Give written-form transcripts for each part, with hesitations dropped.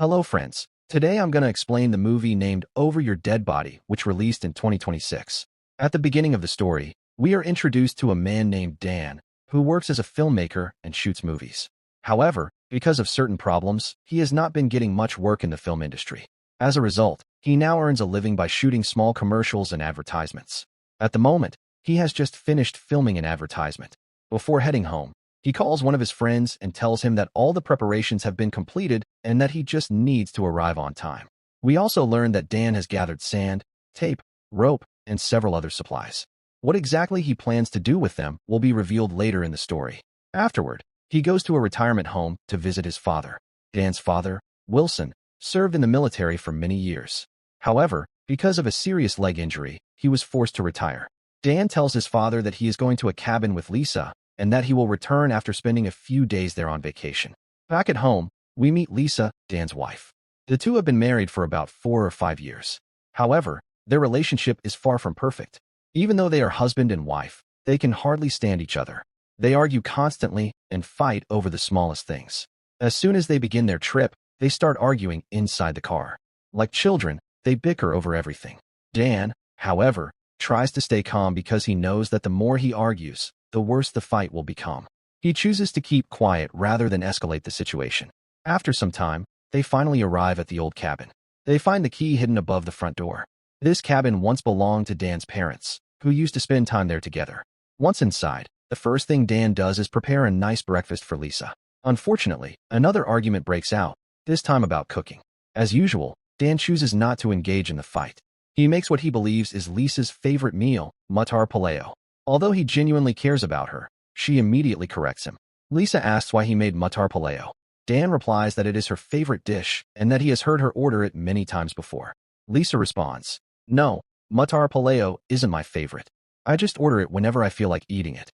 Hello friends. Today I'm going to explain the movie named Over Your Dead Body, which released in 2026. At the beginning of the story, we are introduced to a man named Dan, who works as a filmmaker and shoots movies. However, because of certain problems, he has not been getting much work in the film industry. As a result, he now earns a living by shooting small commercials and advertisements. At the moment, he has just finished filming an advertisement. Before heading home, he calls one of his friends and tells him that all the preparations have been completed and that he just needs to arrive on time. We also learn that Dan has gathered sand, tape, rope, and several other supplies. What exactly he plans to do with them will be revealed later in the story. Afterward, he goes to a retirement home to visit his father. Dan's father, Wilson, served in the military for many years. However, because of a serious leg injury, he was forced to retire. Dan tells his father that he is going to a cabin with Lisa, and that he will return after spending a few days there on vacation. Back at home, we meet Lisa, Dan's wife. The two have been married for about 4 or 5 years. However, their relationship is far from perfect. Even though they are husband and wife, they can hardly stand each other. They argue constantly and fight over the smallest things. As soon as they begin their trip, they start arguing inside the car. Like children, they bicker over everything. Dan, however, tries to stay calm because he knows that the more he argues, the worse the fight will become. He chooses to keep quiet rather than escalate the situation. After some time, they finally arrive at the old cabin. They find the key hidden above the front door. This cabin once belonged to Dan's parents, who used to spend time there together. Once inside, the first thing Dan does is prepare a nice breakfast for Lisa. Unfortunately, another argument breaks out, this time about cooking. As usual, Dan chooses not to engage in the fight. He makes what he believes is Lisa's favorite meal, muttar paleo. Although he genuinely cares about her, she immediately corrects him. Lisa asks why he made muttar paleo. Dan replies that it is her favorite dish and that he has heard her order it many times before. Lisa responds, "No, muttar paleo isn't my favorite. I just order it whenever I feel like eating it."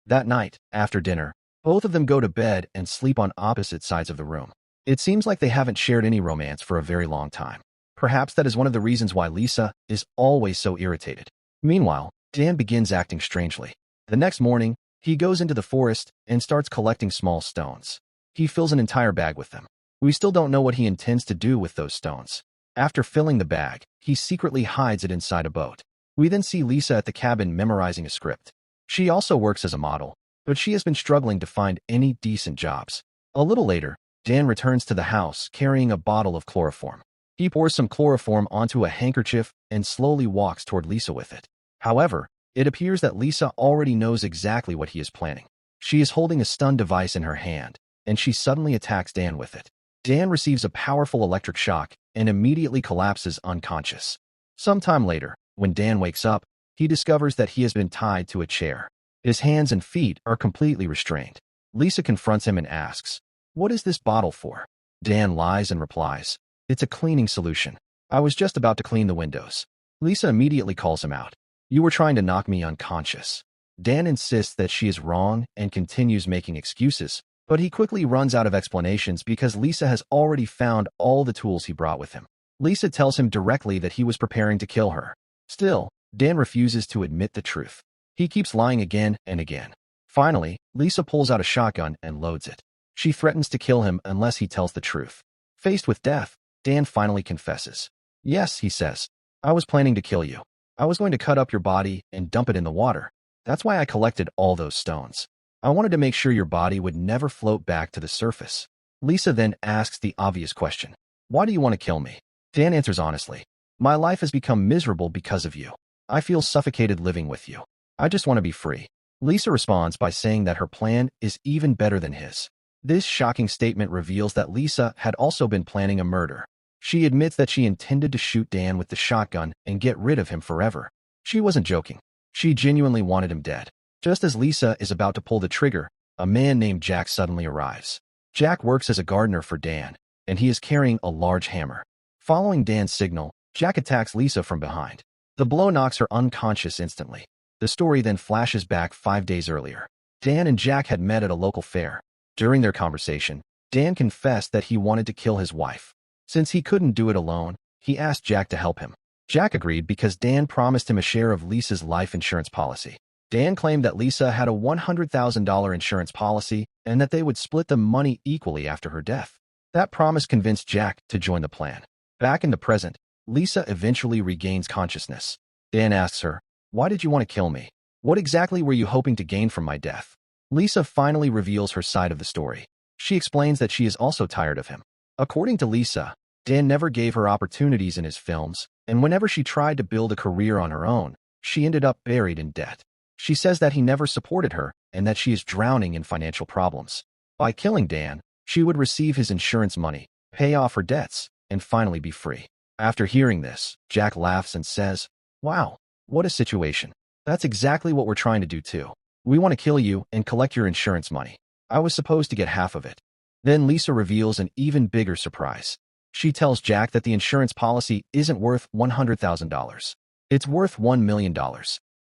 That night, after dinner, both of them go to bed and sleep on opposite sides of the room. It seems like they haven't shared any romance for a very long time. Perhaps that is one of the reasons why Lisa is always so irritated. Meanwhile, Dan begins acting strangely. The next morning, he goes into the forest and starts collecting small stones. He fills an entire bag with them. We still don't know what he intends to do with those stones. After filling the bag, he secretly hides it inside a boat. We then see Lisa at the cabin memorizing a script. She also works as a model, but she has been struggling to find any decent jobs. A little later, Dan returns to the house carrying a bottle of chloroform. He pours some chloroform onto a handkerchief and slowly walks toward Lisa with it. However, it appears that Lisa already knows exactly what he is planning. She is holding a stun device in her hand, and she suddenly attacks Dan with it. Dan receives a powerful electric shock and immediately collapses unconscious. Sometime later, when Dan wakes up, he discovers that he has been tied to a chair. His hands and feet are completely restrained. Lisa confronts him and asks, "What is this bottle for?" Dan lies and replies, "It's a cleaning solution. I was just about to clean the windows." Lisa immediately calls him out. "You were trying to knock me unconscious." Dan insists that she is wrong and continues making excuses, but he quickly runs out of explanations because Lisa has already found all the tools he brought with him. Lisa tells him directly that he was preparing to kill her. Still, Dan refuses to admit the truth. He keeps lying again and again. Finally, Lisa pulls out a shotgun and loads it. She threatens to kill him unless he tells the truth. Faced with death, Dan finally confesses. "Yes," he says, "I was planning to kill you. I was going to cut up your body and dump it in the water. That's why I collected all those stones. I wanted to make sure your body would never float back to the surface." Lisa then asks the obvious question, "Why do you want to kill me?" Dan answers honestly, "My life has become miserable because of you. I feel suffocated living with you. I just want to be free." Lisa responds by saying that her plan is even better than his. This shocking statement reveals that Lisa had also been planning a murder. She admits that she intended to shoot Dan with the shotgun and get rid of him forever. She wasn't joking. She genuinely wanted him dead. Just as Lisa is about to pull the trigger, a man named Jack suddenly arrives. Jack works as a gardener for Dan, and he is carrying a large hammer. Following Dan's signal, Jack attacks Lisa from behind. The blow knocks her unconscious instantly. The story then flashes back 5 days earlier. Dan and Jack had met at a local fair. During their conversation, Dan confessed that he wanted to kill his wife. Since he couldn't do it alone, he asked Jack to help him. Jack agreed because Dan promised him a share of Lisa's life insurance policy. Dan claimed that Lisa had a $100,000 insurance policy and that they would split the money equally after her death. That promise convinced Jack to join the plan. Back in the present, Lisa eventually regains consciousness. Dan asks her, "Why did you want to kill me? What exactly were you hoping to gain from my death?" Lisa finally reveals her side of the story. She explains that she is also tired of him. According to Lisa, Dan never gave her opportunities in his films, and whenever she tried to build a career on her own, she ended up buried in debt. She says that he never supported her and that she is drowning in financial problems. By killing Dan, she would receive his insurance money, pay off her debts, and finally be free. After hearing this, Jack laughs and says, "Wow, what a situation. That's exactly what we're trying to do too. We want to kill you and collect your insurance money. I was supposed to get half of it." Then Lisa reveals an even bigger surprise. She tells Jack that the insurance policy isn't worth $100,000. It's worth $1 million.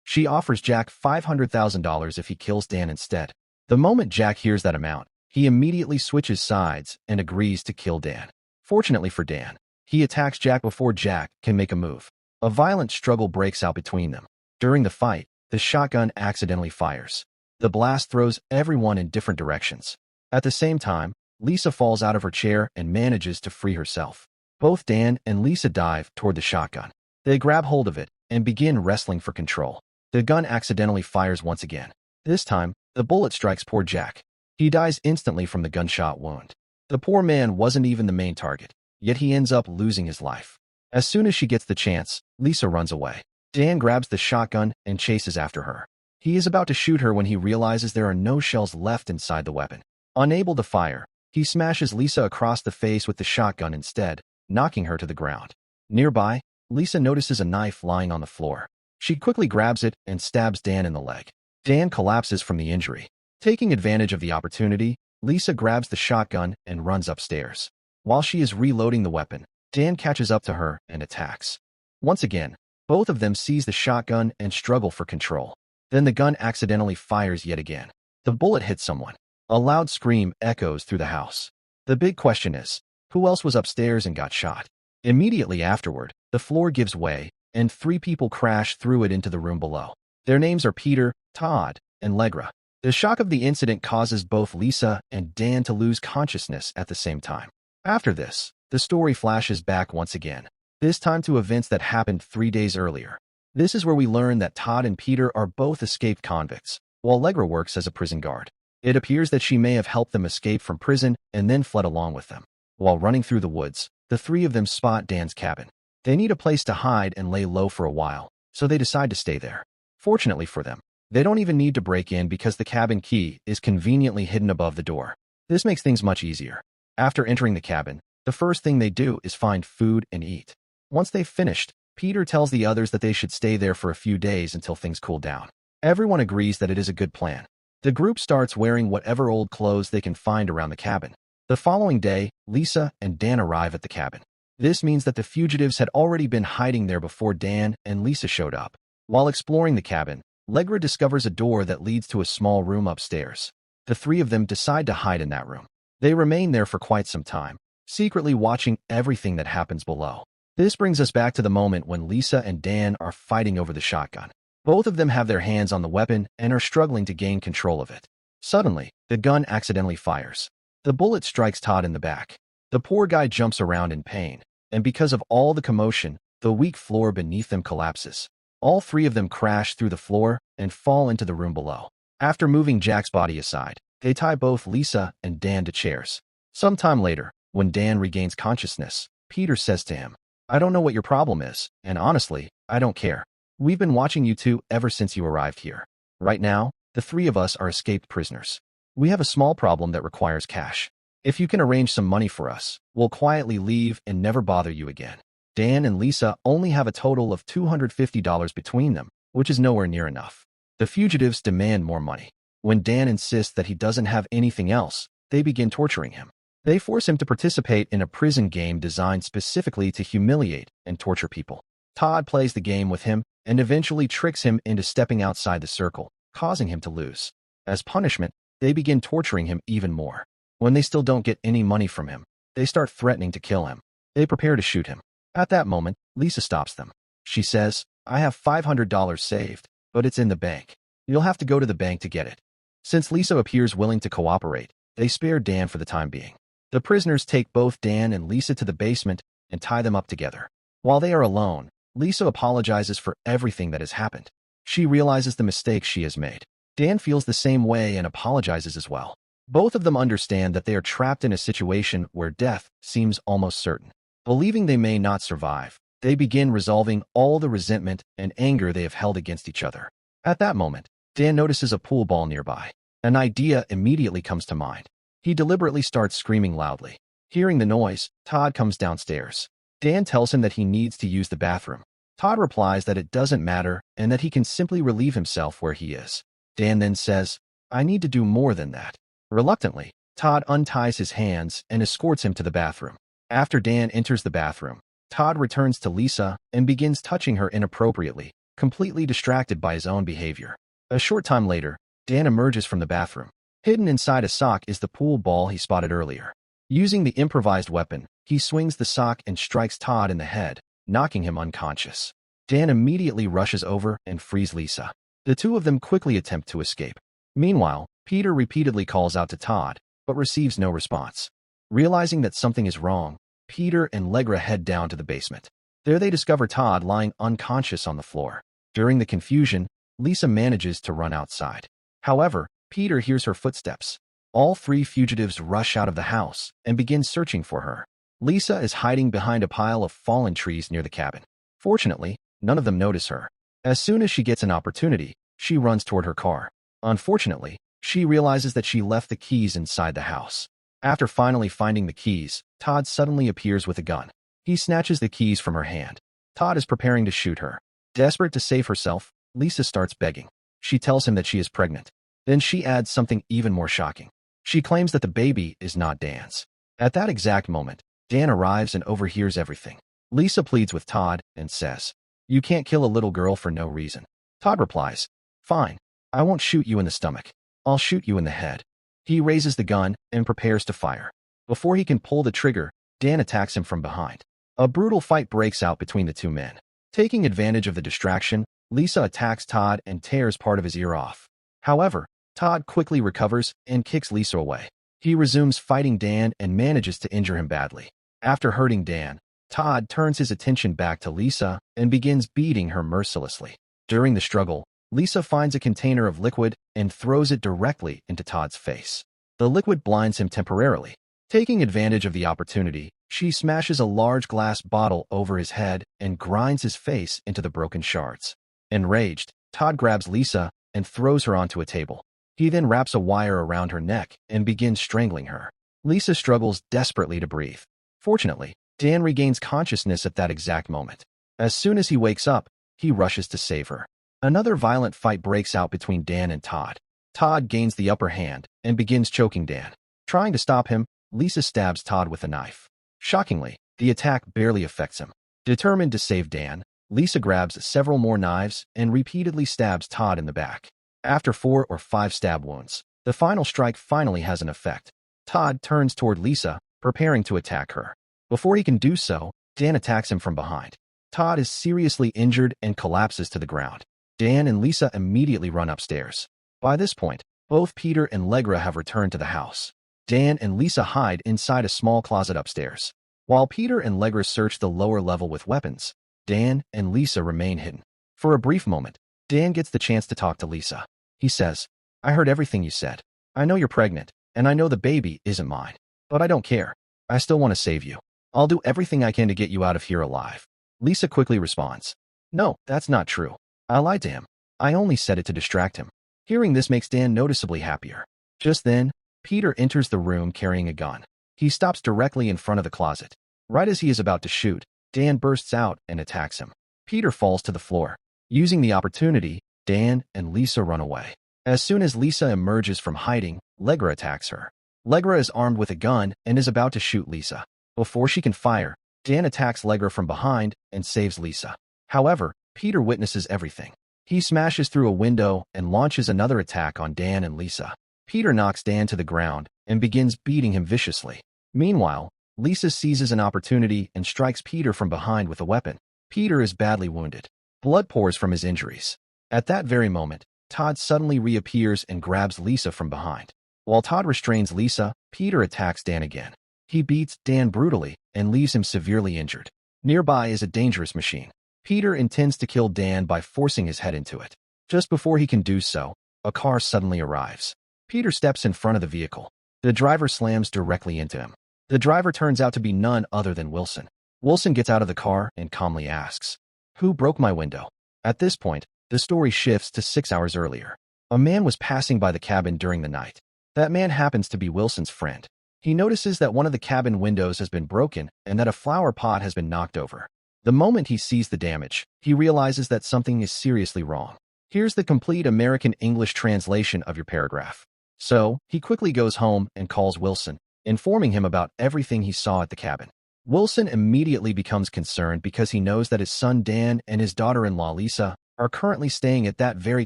She offers Jack $500,000 if he kills Dan instead. The moment Jack hears that amount, he immediately switches sides and agrees to kill Dan. Fortunately for Dan, he attacks Jack before Jack can make a move. A violent struggle breaks out between them. During the fight, the shotgun accidentally fires. The blast throws everyone in different directions. At the same time, Lisa falls out of her chair and manages to free herself. Both Dan and Lisa dive toward the shotgun. They grab hold of it and begin wrestling for control. The gun accidentally fires once again. This time, the bullet strikes poor Jack. He dies instantly from the gunshot wound. The poor man wasn't even the main target, yet he ends up losing his life. As soon as she gets the chance, Lisa runs away. Dan grabs the shotgun and chases after her. He is about to shoot her when he realizes there are no shells left inside the weapon. Unable to fire, he smashes Lisa across the face with the shotgun instead, knocking her to the ground. Nearby, Lisa notices a knife lying on the floor. She quickly grabs it and stabs Dan in the leg. Dan collapses from the injury. Taking advantage of the opportunity, Lisa grabs the shotgun and runs upstairs. While she is reloading the weapon, Dan catches up to her and attacks. Once again, both of them seize the shotgun and struggle for control. Then the gun accidentally fires yet again. The bullet hits someone. A loud scream echoes through the house. The big question is, who else was upstairs and got shot? Immediately afterward, the floor gives way, and 3 people crash through it into the room below. Their names are Peter, Todd, and Legra. The shock of the incident causes both Lisa and Dan to lose consciousness at the same time. After this, the story flashes back once again, this time to events that happened 3 days earlier. This is where we learn that Todd and Peter are both escaped convicts, while Legra works as a prison guard. It appears that she may have helped them escape from prison and then fled along with them. While running through the woods, the 3 of them spot Dan's cabin. They need a place to hide and lay low for a while, so they decide to stay there. Fortunately for them, they don't even need to break in because the cabin key is conveniently hidden above the door. This makes things much easier. After entering the cabin, the first thing they do is find food and eat. Once they've finished, Peter tells the others that they should stay there for a few days until things cool down. Everyone agrees that it is a good plan. The group starts wearing whatever old clothes they can find around the cabin. The following day, Lisa and Dan arrive at the cabin. This means that the fugitives had already been hiding there before Dan and Lisa showed up. While exploring the cabin, Legra discovers a door that leads to a small room upstairs. The 3 of them decide to hide in that room. They remain there for quite some time, secretly watching everything that happens below. This brings us back to the moment when Lisa and Dan are fighting over the shotgun. Both of them have their hands on the weapon and are struggling to gain control of it. Suddenly, the gun accidentally fires. The bullet strikes Todd in the back. The poor guy jumps around in pain, and because of all the commotion, the weak floor beneath them collapses. All 3 of them crash through the floor and fall into the room below. After moving Jack's body aside, they tie both Lisa and Dan to chairs. Sometime later, when Dan regains consciousness, Peter says to him, "I don't know what your problem is, and honestly, I don't care. We've been watching you 2 ever since you arrived here. Right now, the 3 of us are escaped prisoners. We have a small problem that requires cash. If you can arrange some money for us, we'll quietly leave and never bother you again." Dan and Lisa only have a total of $250 between them, which is nowhere near enough. The fugitives demand more money. When Dan insists that he doesn't have anything else, they begin torturing him. They force him to participate in a prison game designed specifically to humiliate and torture people. Todd plays the game with him and eventually tricks him into stepping outside the circle, causing him to lose. As punishment, they begin torturing him even more. When they still don't get any money from him, they start threatening to kill him. They prepare to shoot him. At that moment, Lisa stops them. She says, "I have $500 saved, but it's in the bank. You'll have to go to the bank to get it." Since Lisa appears willing to cooperate, they spare Dan for the time being. The prisoners take both Dan and Lisa to the basement and tie them up together. While they are alone, Lisa apologizes for everything that has happened. She realizes the mistakes she has made. Dan feels the same way and apologizes as well. Both of them understand that they are trapped in a situation where death seems almost certain. Believing they may not survive, they begin resolving all the resentment and anger they have held against each other. At that moment, Dan notices a pool ball nearby. An idea immediately comes to mind. He deliberately starts screaming loudly. Hearing the noise, Todd comes downstairs. Dan tells him that he needs to use the bathroom. Todd replies that it doesn't matter and that he can simply relieve himself where he is. Dan then says, "I need to do more than that." Reluctantly, Todd unties his hands and escorts him to the bathroom. After Dan enters the bathroom, Todd returns to Lisa and begins touching her inappropriately, completely distracted by his own behavior. A short time later, Dan emerges from the bathroom. Hidden inside a sock is the pool ball he spotted earlier. Using the improvised weapon, he swings the sock and strikes Todd in the head, knocking him unconscious. Dan immediately rushes over and frees Lisa. The two of them quickly attempt to escape. Meanwhile, Peter repeatedly calls out to Todd, but receives no response. Realizing that something is wrong, Peter and Allegra head down to the basement. There they discover Todd lying unconscious on the floor. During the confusion, Lisa manages to run outside. However, Peter hears her footsteps. All three fugitives rush out of the house and begin searching for her. Lisa is hiding behind a pile of fallen trees near the cabin. Fortunately, none of them notice her. As soon as she gets an opportunity, she runs toward her car. Unfortunately, she realizes that she left the keys inside the house. After finally finding the keys, Todd suddenly appears with a gun. He snatches the keys from her hand. Todd is preparing to shoot her. Desperate to save herself, Lisa starts begging. She tells him that she is pregnant. Then she adds something even more shocking. She claims that the baby is not Dan's. At that exact moment, Dan arrives and overhears everything. Lisa pleads with Todd and says, "You can't kill a little girl for no reason." Todd replies, "Fine, I won't shoot you in the stomach. I'll shoot you in the head." He raises the gun and prepares to fire. Before he can pull the trigger, Dan attacks him from behind. A brutal fight breaks out between the two men. Taking advantage of the distraction, Lisa attacks Todd and tears part of his ear off. However, Todd quickly recovers and kicks Lisa away. He resumes fighting Dan and manages to injure him badly. After hurting Dan, Todd turns his attention back to Lisa and begins beating her mercilessly. During the struggle, Lisa finds a container of liquid and throws it directly into Todd's face. The liquid blinds him temporarily. Taking advantage of the opportunity, she smashes a large glass bottle over his head and grinds his face into the broken shards. Enraged, Todd grabs Lisa and throws her onto a table. He then wraps a wire around her neck and begins strangling her. Lisa struggles desperately to breathe. Fortunately, Dan regains consciousness at that exact moment. As soon as he wakes up, he rushes to save her. Another violent fight breaks out between Dan and Todd. Todd gains the upper hand and begins choking Dan. Trying to stop him, Lisa stabs Todd with a knife. Shockingly, the attack barely affects him. Determined to save Dan, Lisa grabs several more knives and repeatedly stabs Todd in the back. After 4 or 5 stab wounds, the final strike finally has an effect. Todd turns toward Lisa, preparing to attack her. Before he can do so, Dan attacks him from behind. Todd is seriously injured and collapses to the ground. Dan and Lisa immediately run upstairs. By this point, both Peter and Allegra have returned to the house. Dan and Lisa hide inside a small closet upstairs. While Peter and Allegra search the lower level with weapons, Dan and Lisa remain hidden. For a brief moment, Dan gets the chance to talk to Lisa. He says, "I heard everything you said. I know you're pregnant, and I know the baby isn't mine. But I don't care. I still want to save you. I'll do everything I can to get you out of here alive." Lisa quickly responds, "No, that's not true. I lied to him. I only said it to distract him." Hearing this makes Dan noticeably happier. Just then, Peter enters the room carrying a gun. He stops directly in front of the closet. Right as he is about to shoot, Dan bursts out and attacks him. Peter falls to the floor. Using the opportunity, Dan and Lisa run away. As soon as Lisa emerges from hiding, Allegra attacks her. Allegra is armed with a gun and is about to shoot Lisa. Before she can fire, Dan attacks Allegra from behind and saves Lisa. However, Peter witnesses everything. He smashes through a window and launches another attack on Dan and Lisa. Peter knocks Dan to the ground and begins beating him viciously. Meanwhile, Lisa seizes an opportunity and strikes Peter from behind with a weapon. Peter is badly wounded. Blood pours from his injuries. At that very moment, Todd suddenly reappears and grabs Lisa from behind. While Todd restrains Lisa, Peter attacks Dan again. He beats Dan brutally and leaves him severely injured. Nearby is a dangerous machine. Peter intends to kill Dan by forcing his head into it. Just before he can do so, a car suddenly arrives. Peter steps in front of the vehicle. The driver slams directly into him. The driver turns out to be none other than Wilson. Wilson gets out of the car and calmly asks, "Who broke my window?" At this point, the story shifts to 6 hours earlier. A man was passing by the cabin during the night. That man happens to be Wilson's friend. He notices that one of the cabin windows has been broken and that a flower pot has been knocked over. The moment he sees the damage, he realizes that something is seriously wrong. Here's the complete American English translation of your paragraph. So, he quickly goes home and calls Wilson, informing him about everything he saw at the cabin. Wilson immediately becomes concerned because he knows that his son Dan and his daughter-in-law Lisa are currently staying at that very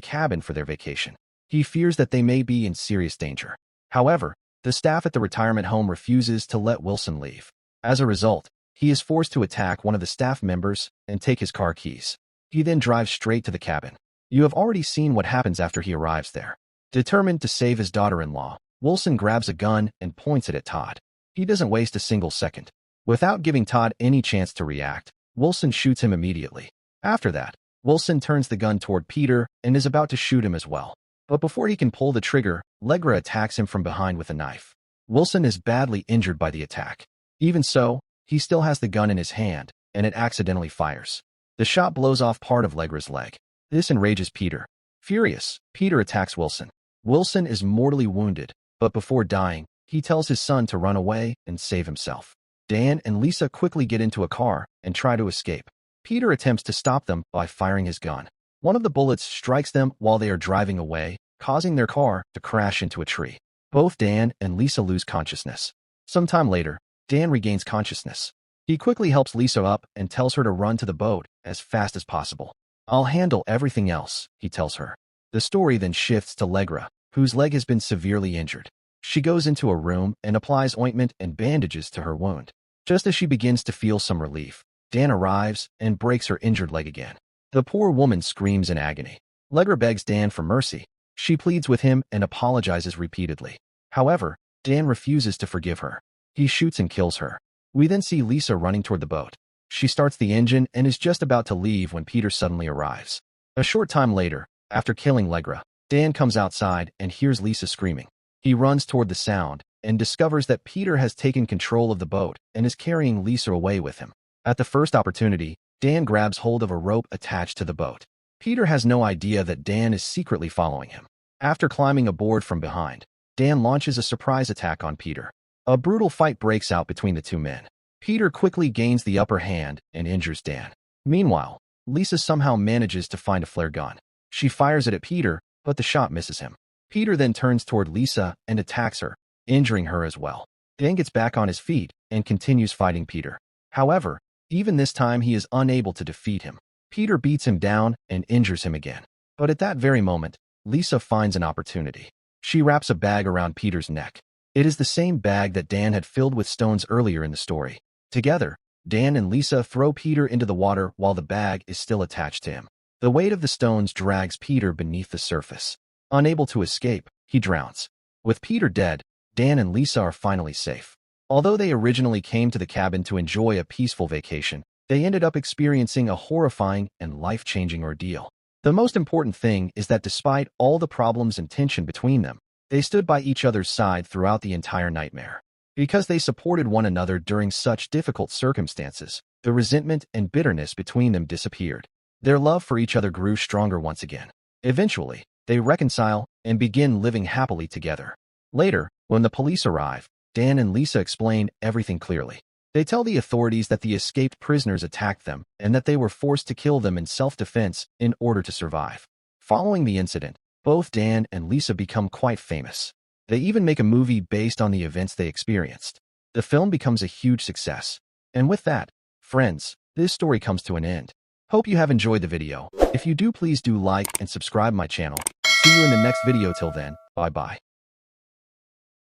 cabin for their vacation. He fears that they may be in serious danger. However, the staff at the retirement home refuses to let Wilson leave. As a result, he is forced to attack one of the staff members and take his car keys. He then drives straight to the cabin. You have already seen what happens after he arrives there. Determined to save his daughter-in-law, Wilson grabs a gun and points it at Todd. He doesn't waste a single second. Without giving Todd any chance to react, Wilson shoots him immediately. After that, Wilson turns the gun toward Peter and is about to shoot him as well. But before he can pull the trigger, Legra attacks him from behind with a knife. Wilson is badly injured by the attack. Even so, he still has the gun in his hand, and it accidentally fires. The shot blows off part of Legra's leg. This enrages Peter. Furious, Peter attacks Wilson. Wilson is mortally wounded, but before dying, he tells his son to run away and save himself. Dan and Lisa quickly get into a car and try to escape. Peter attempts to stop them by firing his gun. One of the bullets strikes them while they are driving away, causing their car to crash into a tree. Both Dan and Lisa lose consciousness. Sometime later, Dan regains consciousness. He quickly helps Lisa up and tells her to run to the boat as fast as possible. "I'll handle everything else," he tells her. The story then shifts to Legra, whose leg has been severely injured. She goes into a room and applies ointment and bandages to her wound. Just as she begins to feel some relief, Dan arrives and breaks her injured leg again. The poor woman screams in agony. Legra begs Dan for mercy. She pleads with him and apologizes repeatedly. However, Dan refuses to forgive her. He shoots and kills her. We then see Lisa running toward the boat. She starts the engine and is just about to leave when Peter suddenly arrives. A short time later, after killing Legra, Dan comes outside and hears Lisa screaming. He runs toward the sound and discovers that Peter has taken control of the boat and is carrying Lisa away with him. At the first opportunity, Dan grabs hold of a rope attached to the boat. Peter has no idea that Dan is secretly following him. After climbing aboard from behind, Dan launches a surprise attack on Peter. A brutal fight breaks out between the two men. Peter quickly gains the upper hand and injures Dan. Meanwhile, Lisa somehow manages to find a flare gun. She fires it at Peter, but the shot misses him. Peter then turns toward Lisa and attacks her, injuring her as well. Dan gets back on his feet and continues fighting Peter. However, even this time he is unable to defeat him. Peter beats him down and injures him again. But at that very moment, Lisa finds an opportunity. She wraps a bag around Peter's neck. It is the same bag that Dan had filled with stones earlier in the story. Together, Dan and Lisa throw Peter into the water while the bag is still attached to him. The weight of the stones drags Peter beneath the surface. Unable to escape, he drowns. With Peter dead, Dan and Lisa are finally safe. Although they originally came to the cabin to enjoy a peaceful vacation, they ended up experiencing a horrifying and life-changing ordeal. The most important thing is that despite all the problems and tension between them, they stood by each other's side throughout the entire nightmare. Because they supported one another during such difficult circumstances, the resentment and bitterness between them disappeared. Their love for each other grew stronger once again. Eventually, they reconcile and begin living happily together. Later, when the police arrive, Dan and Lisa explain everything clearly. They tell the authorities that the escaped prisoners attacked them and that they were forced to kill them in self-defense in order to survive. Following the incident, both Dan and Lisa become quite famous. They even make a movie based on the events they experienced. The film becomes a huge success. And with that, friends, this story comes to an end. Hope you have enjoyed the video. If you do, please do like and subscribe my channel. See you in the next video. Till then, bye-bye.